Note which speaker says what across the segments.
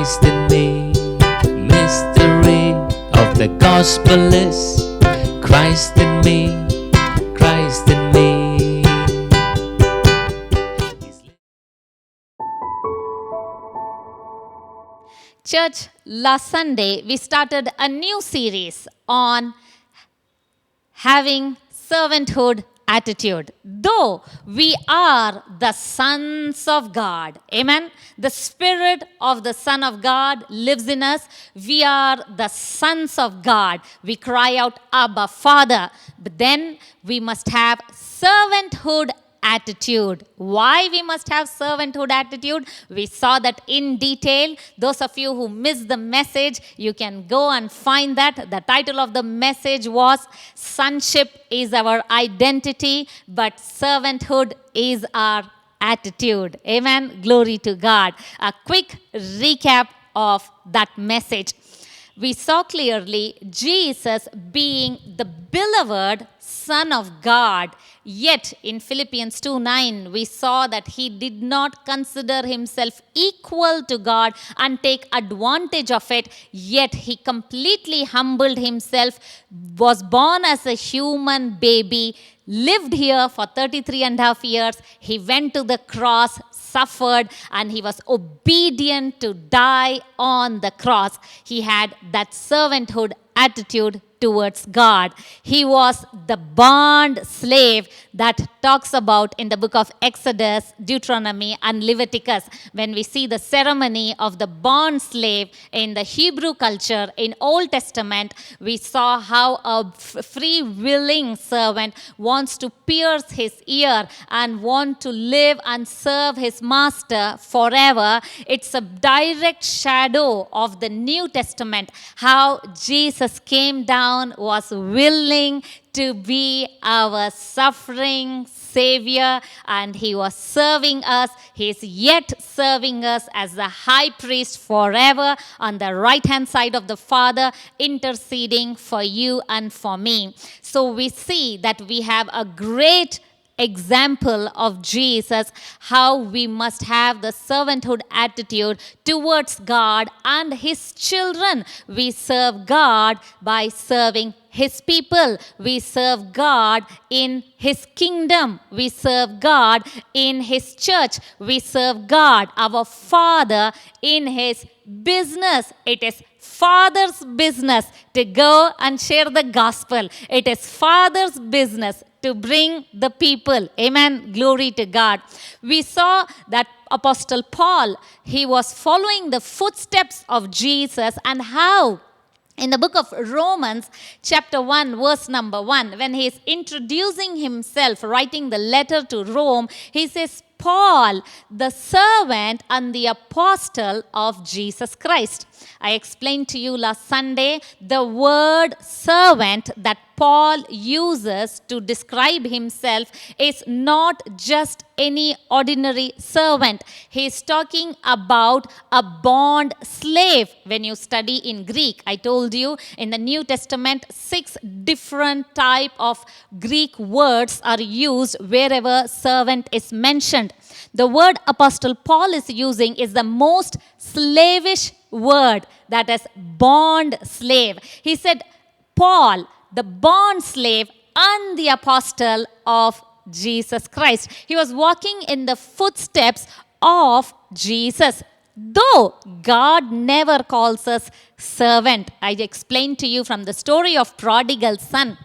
Speaker 1: Christ in me. Mystery of the gospel is Christ in me, Christ in me.
Speaker 2: Church, last Sunday we started a new series on having servanthood attitude. Though we are the sons of God, amen. The Spirit of the Son of God lives in us. We are the sons of God. We cry out, Abba, Father. But then we must have servanthood attitude. Why we must have servanthood attitude? We saw that in detail. Those of you who missed the message, you can go and find that. The title of the message was Sonship is our identity, but servanthood is our attitude. Amen. Glory to God. A quick recap of that message. We saw clearly Jesus being the beloved Son of God. Yet in Philippians 2:9, we saw that he did not consider himself equal to God and take advantage of it. Yet he completely humbled himself, was born as a human baby, lived here for 33 and a half years. He went to the cross, suffered, and he was obedient to die on the cross. He had that servanthood attitude towards God. He was the bond slave that talks about in the book of Exodus, Deuteronomy, and Leviticus. When we see the ceremony of the bond slave in the Hebrew culture in Old Testament, we saw how a free willing servant wants to pierce his ear and want to live and serve his master forever. It's a direct shadow of the New Testament, how Jesus came down, was willing to be our suffering Savior, and he was serving us. He is yet serving us as the high priest forever on the right hand side of the Father, interceding for you and for me. So we see that we have a great example of Jesus, how we must have the servanthood attitude towards God and his children. We serve God by serving his people. We serve God in his kingdom. We serve God in his church. We serve God, our Father, in his business. It is Father's business to go and share the gospel. It is Father's business to bring the people. Amen. Glory to God. We saw that Apostle Paul, he was following the footsteps of Jesus, and how in the book of Romans, chapter 1, verse number 1, when he is introducing himself, writing the letter to Rome, he says, Paul, the servant and the apostle of Jesus Christ. I explained to you last Sunday the word servant that Paul uses to describe himself is not just any ordinary servant. He is talking about a bond slave. When you study in Greek, I told you in the New Testament, 6 different type of Greek words are used wherever servant is mentioned. The word Apostle Paul is using is the most slavish word, that is bond slave. He said, Paul, the bond slave and the apostle of Jesus Christ. He was walking in the footsteps of Jesus. Though God never calls us servant. I explained to you from the story of prodigal son.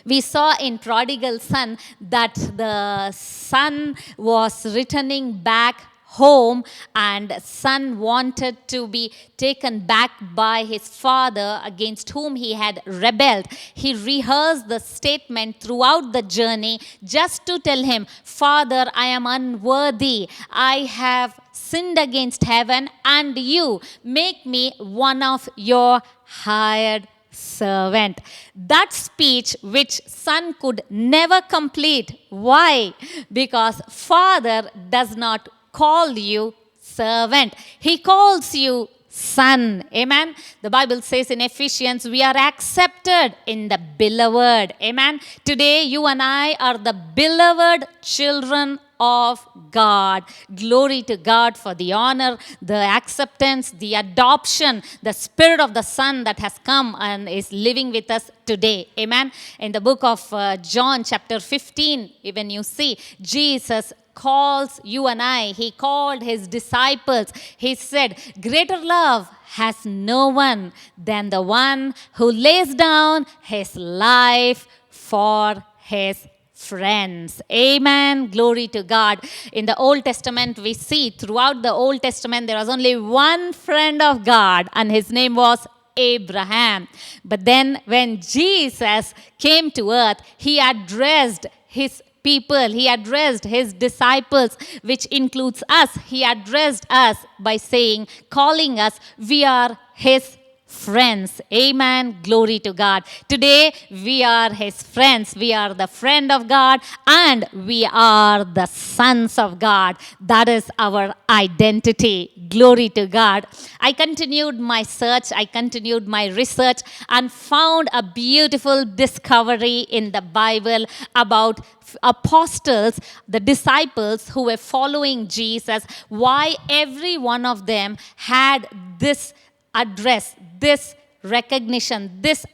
Speaker 2: We saw in prodigal son that the son was returning back home, and son wanted to be taken back by his father against whom he had rebelled. He rehearsed the statement throughout the journey just to tell him, Father, I am unworthy. I have sinned against heaven and you. Make me one of your hired servant. That speech which son could never complete. Why? Because father does not call you servant. He calls you son. Amen. The Bible says in Ephesians, we are accepted in the beloved. Amen. Today you and I are the beloved children of God. Glory to God for the honor, the acceptance, the adoption, the Spirit of the Son that has come and is living with us today. Amen. In the book of John, chapter 15, even you see, Jesus calls you and I. He called his disciples. He said, greater love has no one than the one who lays down his life for his friends. Amen. Glory to God. In the Old Testament, we see throughout the Old Testament, there was only one friend of God, and his name was Abraham. But then when Jesus came to earth, he addressed his people, he addressed his disciples, which includes us. He addressed us by saying, calling us, we are his friends. Amen. Glory to God. Today we are his friends. We are the friend of God and we are the sons of God. That is our identity. Glory to God. I continued my search. I continued my research and found a beautiful discovery in the Bible about apostles, the disciples who were following Jesus, why every one of them had this address, this recognition, this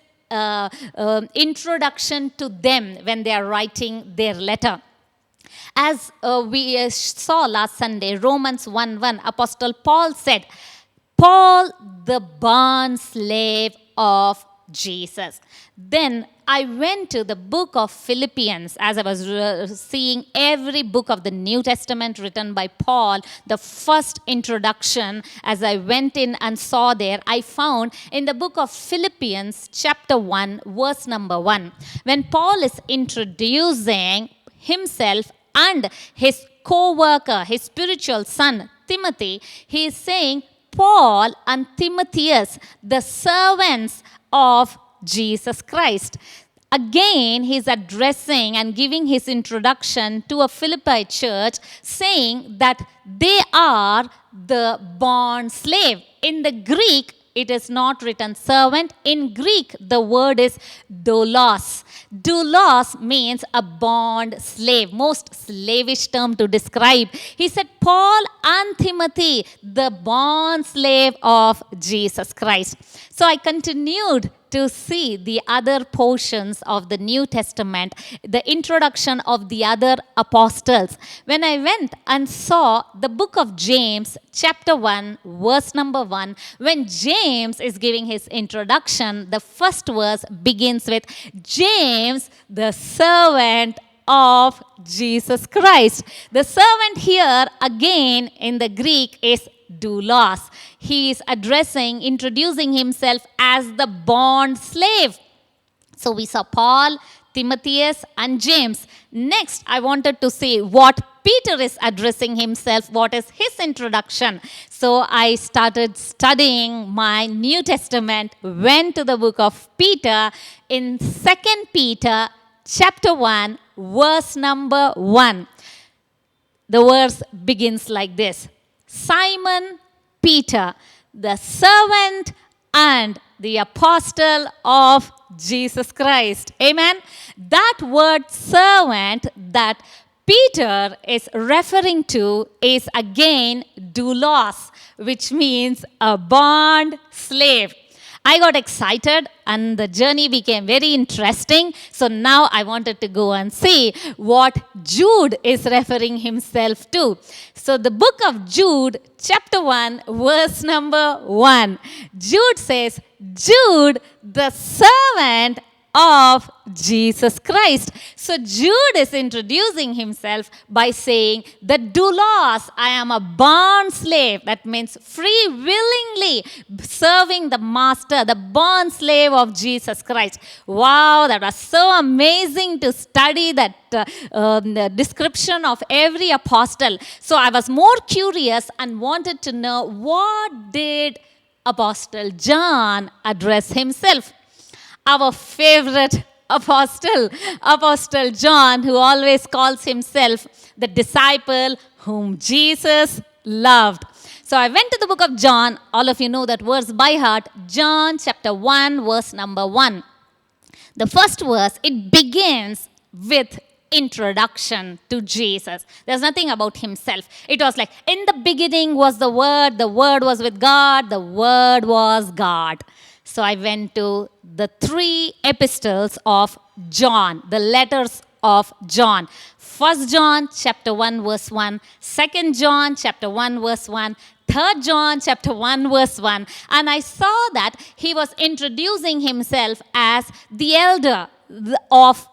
Speaker 2: introduction to them when they are writing their letter. As we saw last Sunday, Romans 1:1, Apostle Paul said, Paul, the bond slave of Jesus. Then I went to the book of Philippians as I was seeing every book of the New Testament written by Paul. The first introduction, as I went in and saw there, I found in the book of Philippians, chapter 1, verse number 1, when Paul is introducing himself and his co-worker, his spiritual son, Timothy, he is saying, Paul and Timotheus, the servants of Jesus Christ. Again, he's addressing and giving his introduction to a Philippi church, saying that they are the bond slave. In the Greek, it is not written servant. In Greek, the word is doulos. Doulos means a bond slave, most slavish term to describe. He said, Paul and Timothy, the bond slave of Jesus Christ. So I continued to see the other portions of the New Testament, the introduction of the other apostles. When I went and saw the book of James, chapter 1, verse number 1, when James is giving his introduction, the first verse begins with, James, the servant of Jesus Christ. The servant here, again, in the Greek is doulos. He is addressing, introducing himself as the bond slave. So we saw Paul, Timotheus, and James. Next, I wanted to see what Peter is addressing himself, what is his introduction. So I started studying my New Testament, went to the book of Peter in 2 Peter chapter 1, verse number 1. The verse begins like this. Simon Peter, the servant and the apostle of Jesus Christ. Amen. That word servant that Peter is referring to is again doulos, which means a bond slave. I got excited and the journey became very interesting. So now I wanted to go and see what Jude is referring himself to. So the book of Jude, chapter 1, verse number 1. Jude says, Jude, the servant of Jesus Christ. So Jude is introducing himself by saying, the doulos, I am a bond slave. That means free willingly serving the master, the bond slave of Jesus Christ. Wow, that was so amazing to study that the description of every apostle. So I was more curious and wanted to know, what did Apostle John address himself? Our favorite apostle, Apostle John, who always calls himself the disciple whom Jesus loved. So I went to the book of John. All of you know that verse by heart. John chapter 1, verse number 1. The first verse, it begins with introduction to Jesus. There's nothing about himself. It was like, in the beginning was the Word was with God, the Word was God. So I went to the 3 epistles of John, the letters of John. 1 John chapter 1 verse 1, 2 John chapter 1 verse 1, 3 John chapter 1 verse 1. And I saw that he was introducing himself as the elder of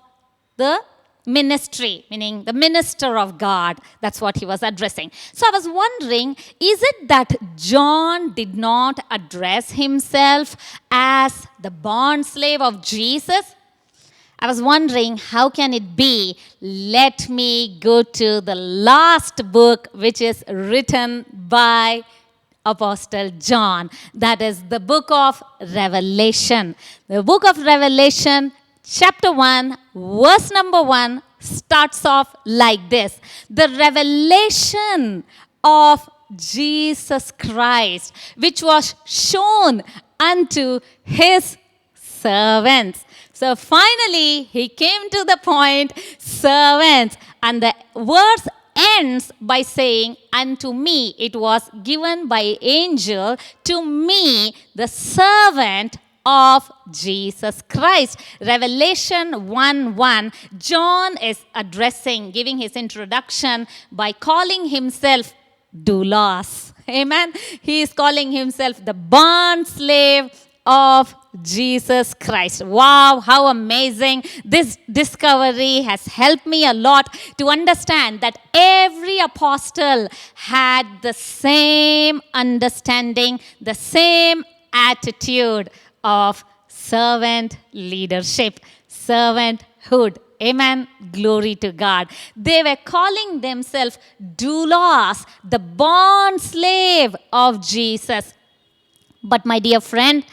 Speaker 2: the ministry, meaning the minister of God. That's what he was addressing. So I was wondering, is it that John did not address himself as the bond slave of Jesus? I was wondering, how can it be? Let me go to the last book which is written by Apostle John. That is the book of Revelation. The book of Revelation, chapter 1, verse number 1 starts off like this. The revelation of Jesus Christ, which was shown unto his servants. So finally, he came to the point, servants. And the verse ends by saying, unto me, it was given by angel, to me, the servant of Jesus Christ. Revelation 1:1, John is addressing, giving his introduction by calling himself doulos. Amen. He is calling himself the bond slave of Jesus Christ. Wow, how amazing. This discovery has helped me a lot to understand that every apostle had the same understanding, the same attitude of servant leadership, servanthood. Amen. Glory to God. They were calling themselves doulos, the bond slave of Jesus. But my dear friend,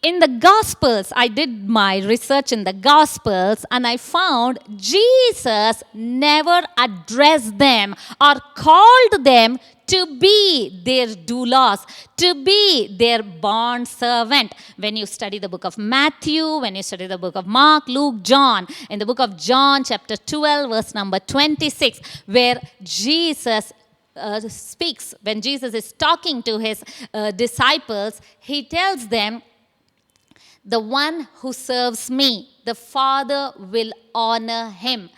Speaker 2: in the Gospels, I did my research in the Gospels and I found Jesus never addressed them or called them to be their doulos, to be their bond servant. When you study the book of Matthew, when you study the book of Mark, Luke, John, in the book of John, chapter 12, verse number 26, where Jesus speaks, when Jesus is talking to his disciples, he tells them, the one who serves me, the Father will honor him.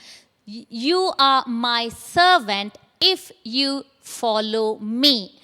Speaker 2: You are my servant if you follow me.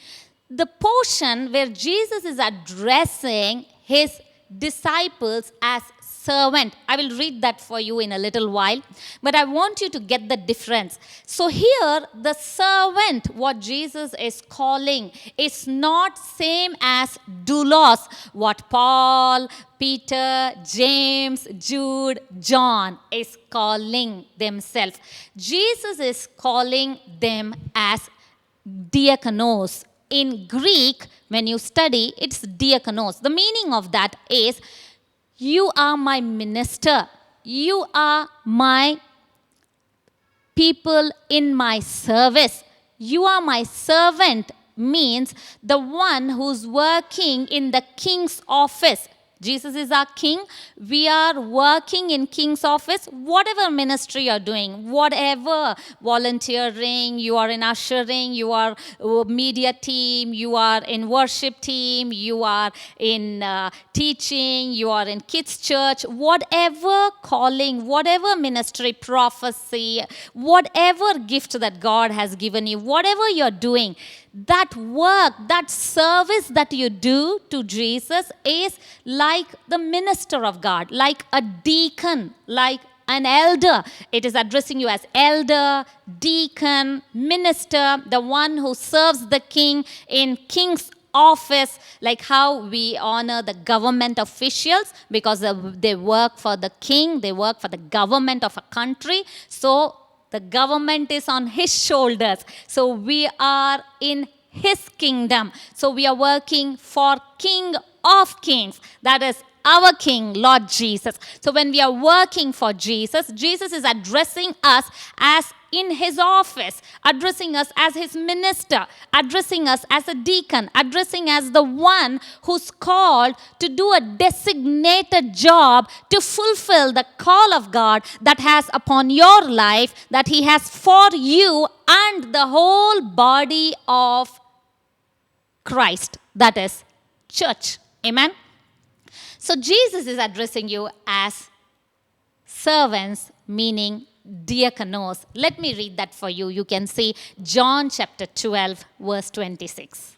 Speaker 2: The portion where Jesus is addressing his disciples as servant. I will read that for you in a little while, but I want you to get the difference. So here, the servant, what Jesus is calling, is not same as doulos, what Paul, Peter, James, Jude, John is calling themselves. Jesus is calling them as diakonos. In Greek, when you study, it's diakonos. The meaning of that is, you are my minister. You are my people in my service. You are my servant means the one who's working in the king's office. Jesus is our king. We are working in king's office. Whatever ministry you're doing, whatever volunteering, you are in ushering, you are media team, you are in worship team, you are in teaching, you are in kids church, whatever calling, whatever ministry, prophecy, whatever gift that God has given you, whatever you're doing, that work, that service that you do to Jesus is like the minister of God, like a deacon, like an elder. It is addressing you as elder, deacon, minister, the one who serves the king in king's office, like how we honor the government officials because they work for the king, they work for the government of a country. So the government is on his shoulders. So we are in his kingdom. So we are working for King of Kings. That is our King, Lord Jesus. So when we are working for Jesus, Jesus is addressing us as in his office, addressing us as his minister, addressing us as a deacon, addressing as the one who's called to do a designated job to fulfill the call of God that has upon your life, that he has for you and the whole body of Christ, that is church. Amen. So Jesus is addressing you as servants, meaning diakonos. Let me read that for you. You can see John chapter 12, verse 26.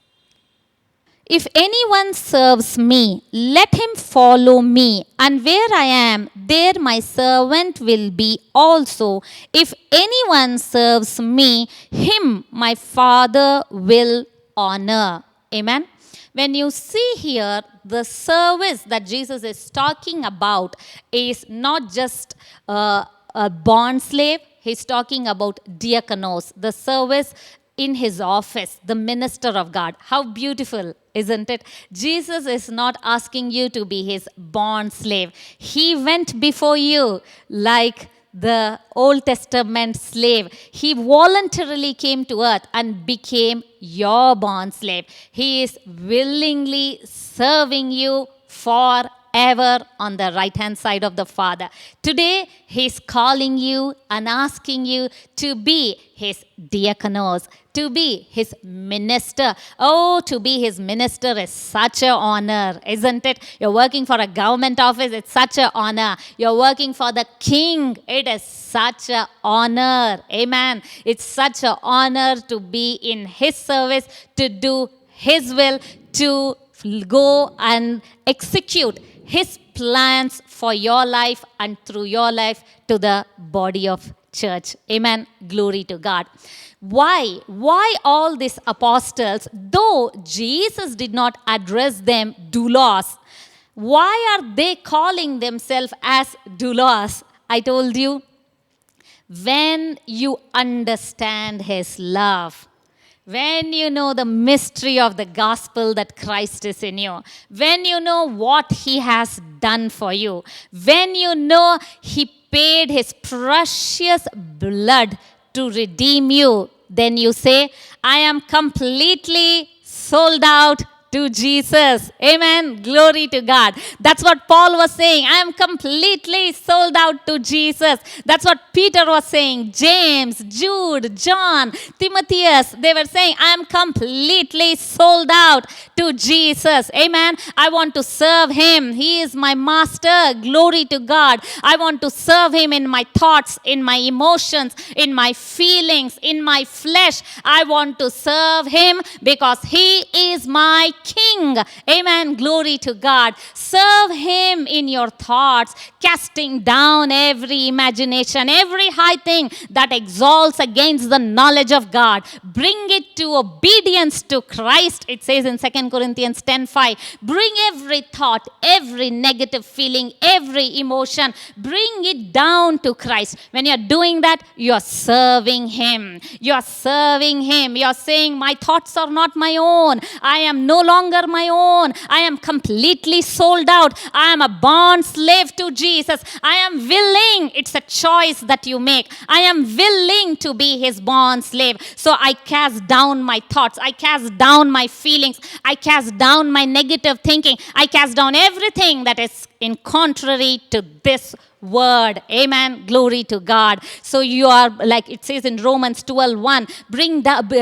Speaker 2: If anyone serves me, let him follow me, and where I am, there my servant will be also. If anyone serves me, him my Father will honor. Amen. When you see here, the service that Jesus is talking about is not just a bond slave. He's talking about diakonos, the service in his office, the minister of God. How beautiful, isn't it? Jesus is not asking you to be his bond slave. He went before you like the Old Testament slave. He voluntarily came to earth and became your bond slave. He is willingly serving you forever on the right hand side of the Father. Today, he's calling you and asking you to be his diakonos, to be his minister. Oh, to be his minister is such an honor, isn't it? You're working for a government office, it's such an honor. You're working for the king, it is such an honor. Amen. It's such an honor to be in his service, to do his will, to go and execute his plans for your life and through your life to the body of church. Amen. Glory to God. Why? Why all these apostles, though Jesus did not address them doulos, why are they calling themselves as doulos? I told you, when you understand his love, when you know the mystery of the gospel that Christ is in you, when you know what he has done for you, when you know he paid his precious blood to redeem you, then you say, I am completely sold out to Jesus. Amen. Glory to God. That's what Paul was saying. I am completely sold out to Jesus. That's what Peter was saying. James, Jude, John, Timotheus, they were saying, I am completely sold out to Jesus. Amen. I want to serve him. He is my master. Glory to God. I want to serve him in my thoughts, in my emotions, in my feelings, in my flesh. I want to serve him because he is my King. Amen. Glory to God. Serve him in your thoughts, casting down every imagination, every high thing that exalts against the knowledge of God. Bring it to obedience to Christ. It says in 2 Corinthians 10:5. Bring every thought, every negative feeling, every emotion, bring it down to Christ. When you're doing that, you're serving him. You're serving him. You're saying, my thoughts are not my own. I am no longer my own. I am completely sold out. I am a bond slave to Jesus. I am willing. It's a choice that you make. I am willing to be his bond slave. So I cast down my thoughts. I cast down my feelings. I cast down my negative thinking. I cast down everything that is in contrary to this word. Amen. Glory to God. So you are, like it says in Romans 12:1,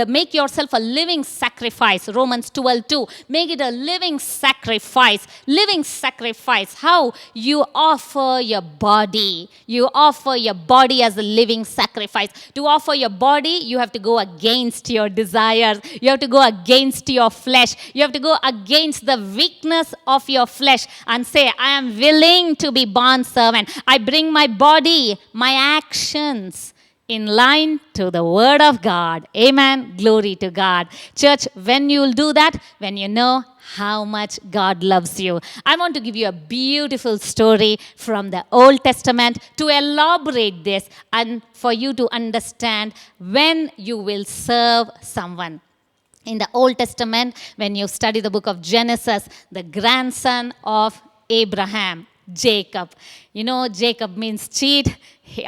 Speaker 2: make yourself a living sacrifice. Romans 12:2, make it a living sacrifice. Living sacrifice. How? You offer your body. You offer your body as a living sacrifice. To offer your body, you have to go against your desires. You have to go against your flesh. You have to go against the weakness of your flesh and say, I am willing to be bond servant. I bring my body, my actions in line to the word of God. Amen. Glory to God. Church, when you'll do that, when you know how much God loves you. I want to give you a beautiful story from the Old Testament to elaborate this and for you to understand when you will serve someone. In the Old Testament, when you study the book of Genesis, the grandson of Abraham, Jacob. You know, Jacob means cheat.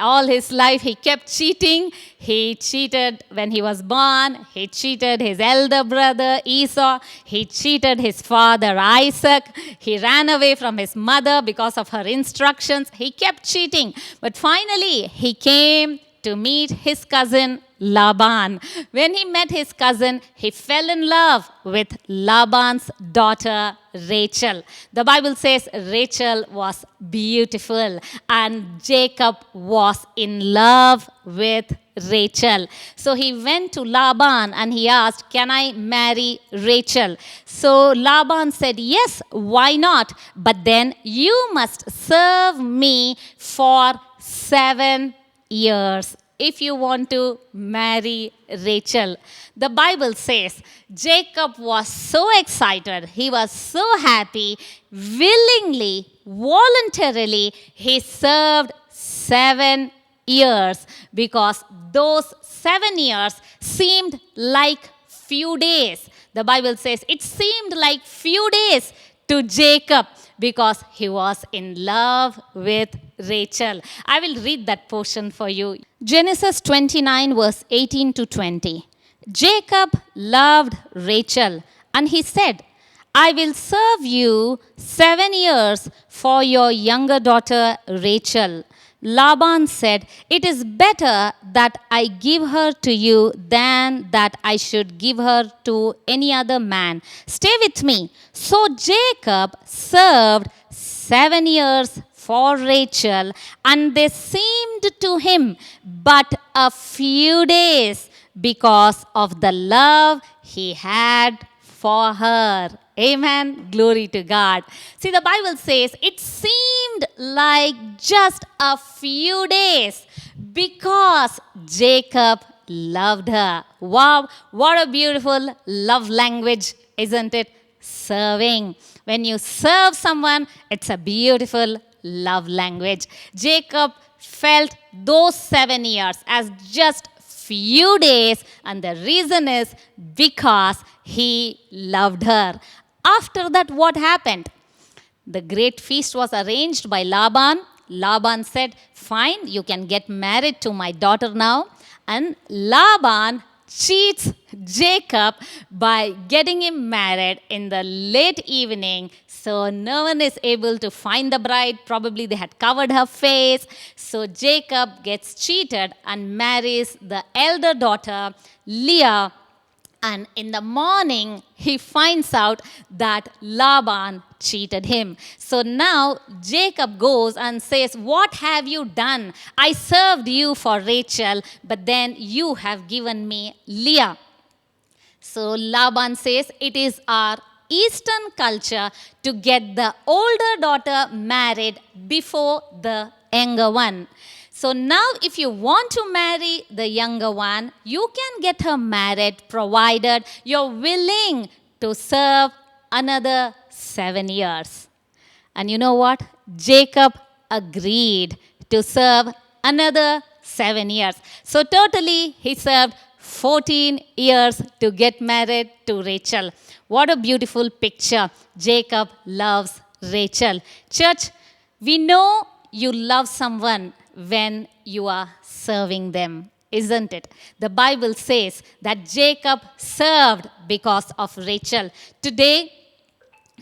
Speaker 2: All his life he kept cheating. He cheated when he was born. He cheated his elder brother Esau. He cheated his father Isaac. He ran away from his mother because of her instructions. He kept cheating. But finally, he came to meet his cousin Laban. When he met his cousin, he fell in love with Laban's daughter Rachel. The Bible says Rachel was beautiful and Jacob was in love with Rachel. So he went to Laban and he asked, "Can I marry Rachel?" So Laban said, "Yes, why not? But then you must serve me for 7 years if you want to marry Rachel." The Bible says Jacob was so excited, he was so happy, willingly, voluntarily, he served 7 years because those 7 years seemed like few days. The Bible says it seemed like few days to Jacob because he was in love with Rachel. I will read that portion for you. Genesis 29, verse 18 to 20. Jacob loved Rachel, and he said, "I will serve you 7 years for your younger daughter Rachel." Laban said, "It is better that I give her to you than that I should give her to any other man. Stay with me." So Jacob served 7 years for Rachel, and they seemed to him but a few days because of the love he had for her. Amen. Glory to God. See, the Bible says it seemed like just a few days because Jacob loved her. Wow, what a beautiful love language, isn't it? Serving. When you serve someone, it's a beautiful love language. Jacob felt those 7 years as just few days, and the reason is because he loved her. After that, what happened? The great feast was arranged by Laban. Laban said, "Fine, you can get married to my daughter now." And Laban cheats Jacob by getting him married in the late evening. So no one is able to find the bride. Probably they had covered her face. So Jacob gets cheated and marries the elder daughter, Leah. And in the morning, he finds out that Laban cheated him. So now Jacob goes and says, "What have you done? I served you for Rachel, but then you have given me Leah." So Laban says, "It is our Eastern culture to get the older daughter married before the younger one. So now if you want to marry the younger one, you can get her married provided you're willing to serve another 7 years." And you know what? Jacob agreed to serve another 7 years. So totally he served 14 years to get married to Rachel. What a beautiful picture. Jacob loves Rachel. Church, we know you love someone when you are serving them, isn't it? The Bible says that Jacob served because of Rachel. Today,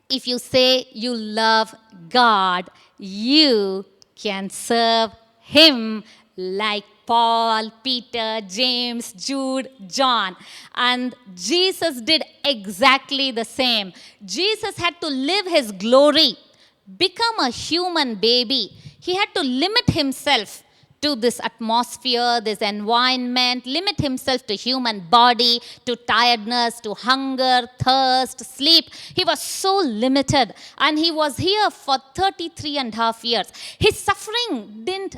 Speaker 2: if you say you love God, you can serve Him like Paul, Peter, James, Jude, John. And Jesus did exactly the same. Jesus had to live His glory, become a human baby. He had to limit Himself to this atmosphere, this environment, limit Himself to human body, to tiredness, to hunger, thirst, sleep. He was so limited. And He was here for 33 and a half years. His suffering didn't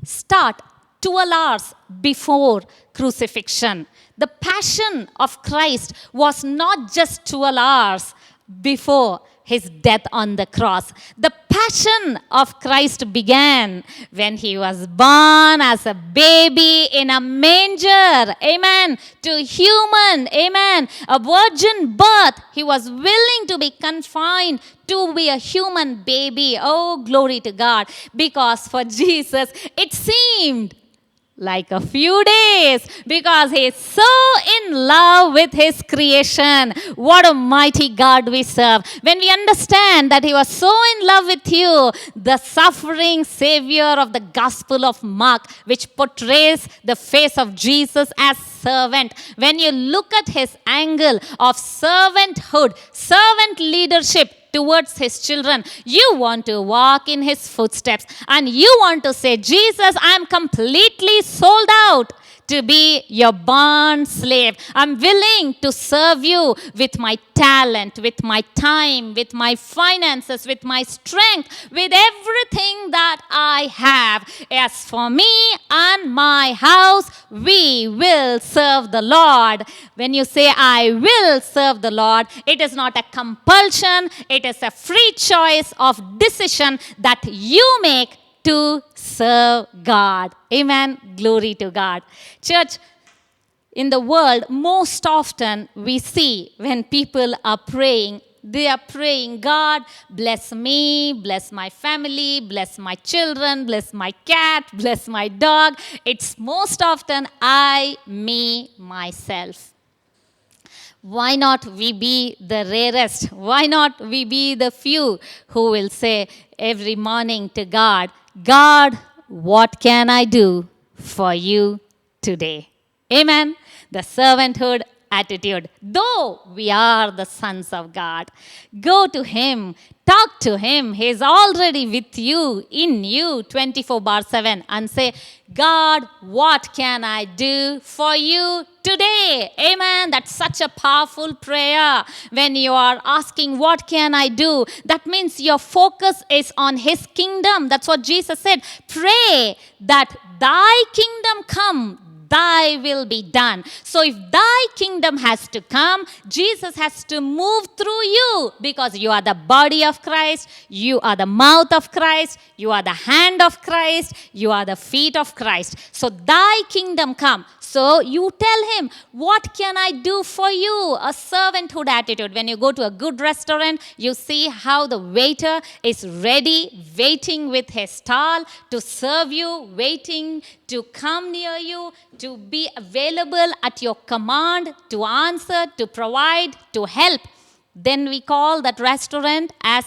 Speaker 2: start 12 hours before crucifixion. The passion of Christ was not just 12 hours before. his death on the cross. The passion of Christ began when he was born as a baby in a manger. Amen. To human. Amen. A virgin birth. He was willing to be confined to be a human baby. Oh, glory to God. Because for Jesus, it seemed like a few days because he is so in love with his creation. What a mighty God we serve. When we understand that he was so in love with you, the suffering Savior of the Gospel of Mark, which portrays the face of Jesus as servant. When you look at his angle of servanthood, servant leadership, towards his children, you want to walk in his footsteps and you want to say, Jesus, I'm completely sold out to be your bond slave. I'm willing to serve you with my talent, with my time, with my finances, with my strength, with everything that I have. As for me and my house, we will serve the Lord. When you say, I will serve the Lord, it is not a compulsion. It is a free choice of decision that you make to serve God. Amen. Glory to God. Church, in the world, most often we see when people are praying, they are praying, God, bless me, bless my family, bless my children, bless my cat, bless my dog. It's most often I, me, myself. Why not we be the rarest? Why not we be the few who will say every morning to God, God, what can I do for you today? Amen. The servanthood attitude. Though we are the sons of God, go to him, talk to him. He is already with you, in you, 24/7, and say, God, what can I do for you today? Amen. That's such a powerful prayer. When you are asking, what can I do? That means your focus is on his kingdom. That's what Jesus said. Pray that thy kingdom come, thy will be done. So if thy kingdom has to come, Jesus has to move through you because you are the body of Christ, you are the mouth of Christ, you are the hand of Christ, you are the feet of Christ. So thy kingdom come. So you tell him, what can I do for you? A servanthood attitude. When you go to a good restaurant, you see how the waiter is ready, waiting with his stall to serve you, waiting to come near you, to be available at your command, to answer, to provide, to help. Then we call that restaurant as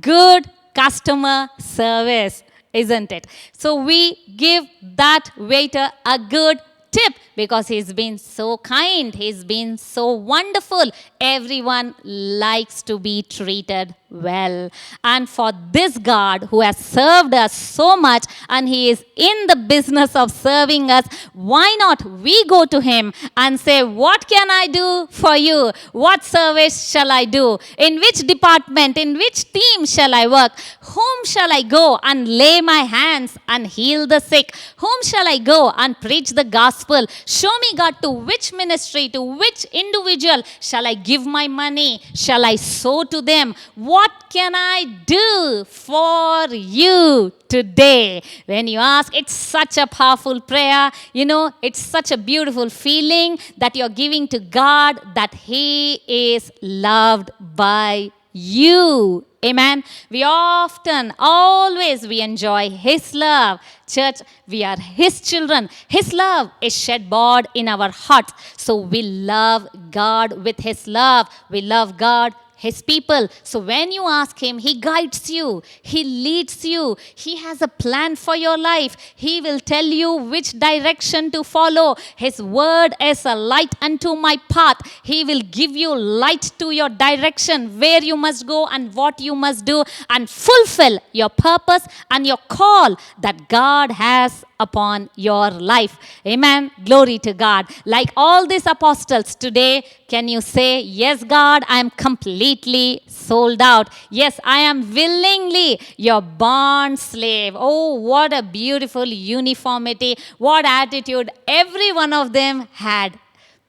Speaker 2: good customer service, isn't it? So we give that waiter a good tip because he's been so kind, he's been so wonderful. Everyone likes to be treated well. And for this God who has served us so much and he is in the business of serving us, why not we go to him and say, what can I do for you? What service shall I do? In which department, in which team shall I work? Whom shall I go and lay my hands and heal the sick? Whom shall I go and preach the gospel? Show me, God, to which ministry, to which individual shall I give my money? Shall I sow to them? What can I do for you today? When you ask, it's such a powerful prayer. You know, it's such a beautiful feeling that you're giving to God that he is loved by you. Amen. We often, always, we enjoy his love. Church, we are his children. His love is shed abroad in our hearts. So we love God with his love. We love God, his people. So when you ask him, he guides you. He leads you. He has a plan for your life. He will tell you which direction to follow. His word is a light unto my path. He will give you light to your direction, where you must go and what you must do, and fulfill your purpose and your call that God has upon your life. Amen. Glory to God. Like all these apostles today, can you say, yes, God, I am completely sold out. Yes, I am willingly your bond slave. Oh, what a beautiful uniformity. What attitude every one of them had.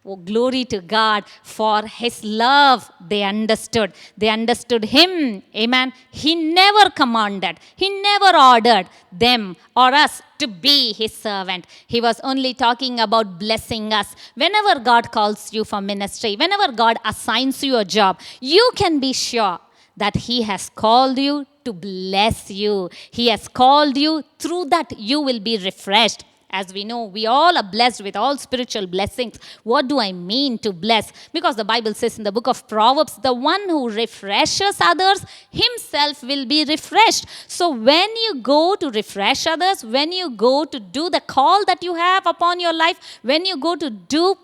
Speaker 2: Oh, glory to God for his love. They understood. They understood him. Amen. He never commanded. He never ordered them or us to be his servant. He was only talking about blessing us. Whenever God calls you for ministry, whenever God assigns you a job, you can be sure that he has called you to bless you. He has called you, through that you will be refreshed. As we know, we all are blessed with all spiritual blessings. What do I mean to bless? Because the Bible says in the book of Proverbs, the one who refreshes others himself will be refreshed. So when you go to refresh others, when you go to do the call that you have upon your life, when you go to do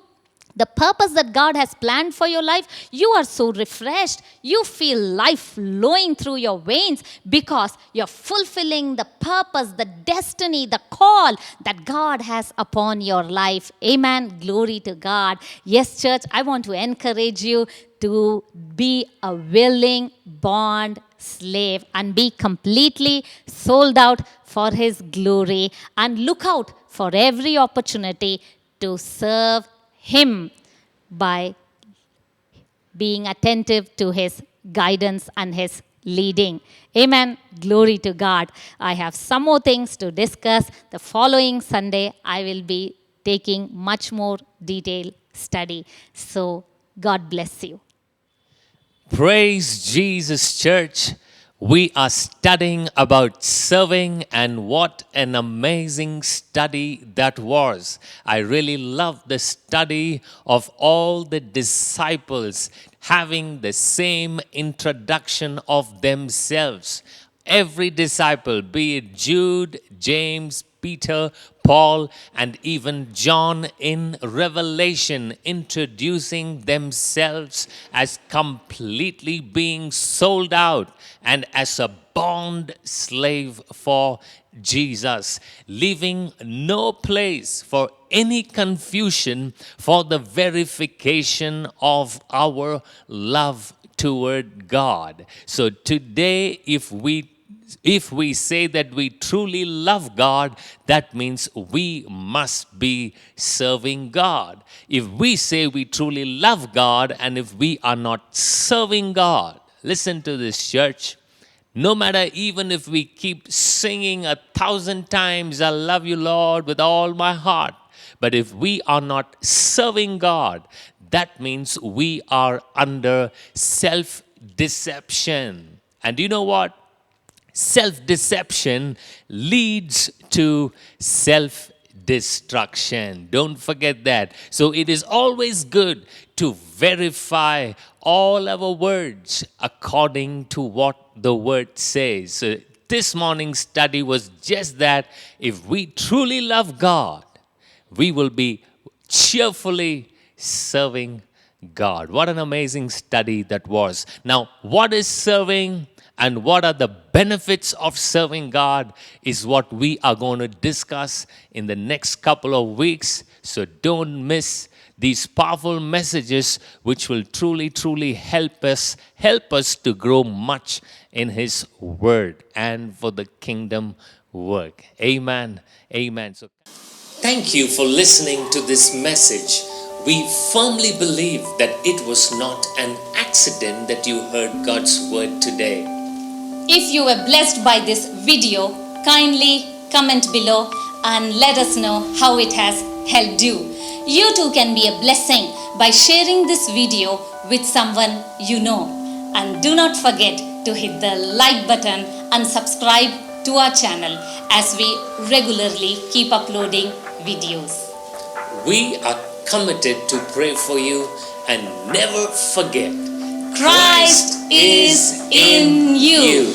Speaker 2: the purpose that God has planned for your life, you are so refreshed. You feel life flowing through your veins because you're fulfilling the purpose, the destiny, the call that God has upon your life. Amen. Glory to God. Yes, church, I want to encourage you to be a willing bond slave and be completely sold out for his glory, and look out for every opportunity to serve him by being attentive to his guidance and his leading. Amen. Glory to God. I have some more things to discuss. The following Sunday, I will be taking much more detailed study. So, God bless you.
Speaker 1: Praise Jesus, church. We are studying about serving, and what an amazing study that was. I really love the study of all the disciples having the same introduction of themselves. Every disciple, be it Jude, James, Peter, Paul, and even John in Revelation, introducing themselves as completely being sold out and as a bond slave for Jesus, leaving no place for any confusion for the verification of our love toward God. So today, if we say that we truly love God, that means we must be serving God. If we say we truly love God and if we are not serving God, listen to this, church. No matter, even if we keep singing 1,000 times, I love you, Lord, with all my heart, but if we are not serving God, that means we are under self-deception. And you know what? Self-deception leads to self-destruction. Don't forget that. So it is always good to verify all our words according to what the word says. So this morning's study was just that. If we truly love God, we will be cheerfully serving God. What an amazing study that was. Now, what is serving and what are the benefits of serving God is what we are going to discuss in the next couple of weeks. So don't miss these powerful messages, which will truly help us to grow much in His Word and for the kingdom work. Amen. Amen. So thank you for listening to this message. We firmly believe that it was not an accident that you heard God's word today.
Speaker 2: If you were blessed by this video, kindly comment below and let us know how it has helped you. You too can be a blessing by sharing this video with someone you know. And do not forget to hit the like button and subscribe to our channel as we regularly keep uploading videos.
Speaker 1: We are committed to pray for you, and never forget,
Speaker 2: Christ is in you.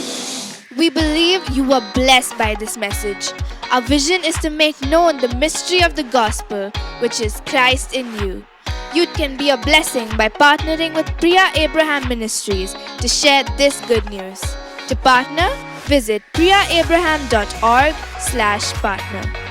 Speaker 3: We believe you were blessed by this message. Our vision is to make known the mystery of the gospel, which is Christ in you. You can be a blessing by partnering with Priya Abraham Ministries to share this good news. To partner, visit priyaabraham.org/partner.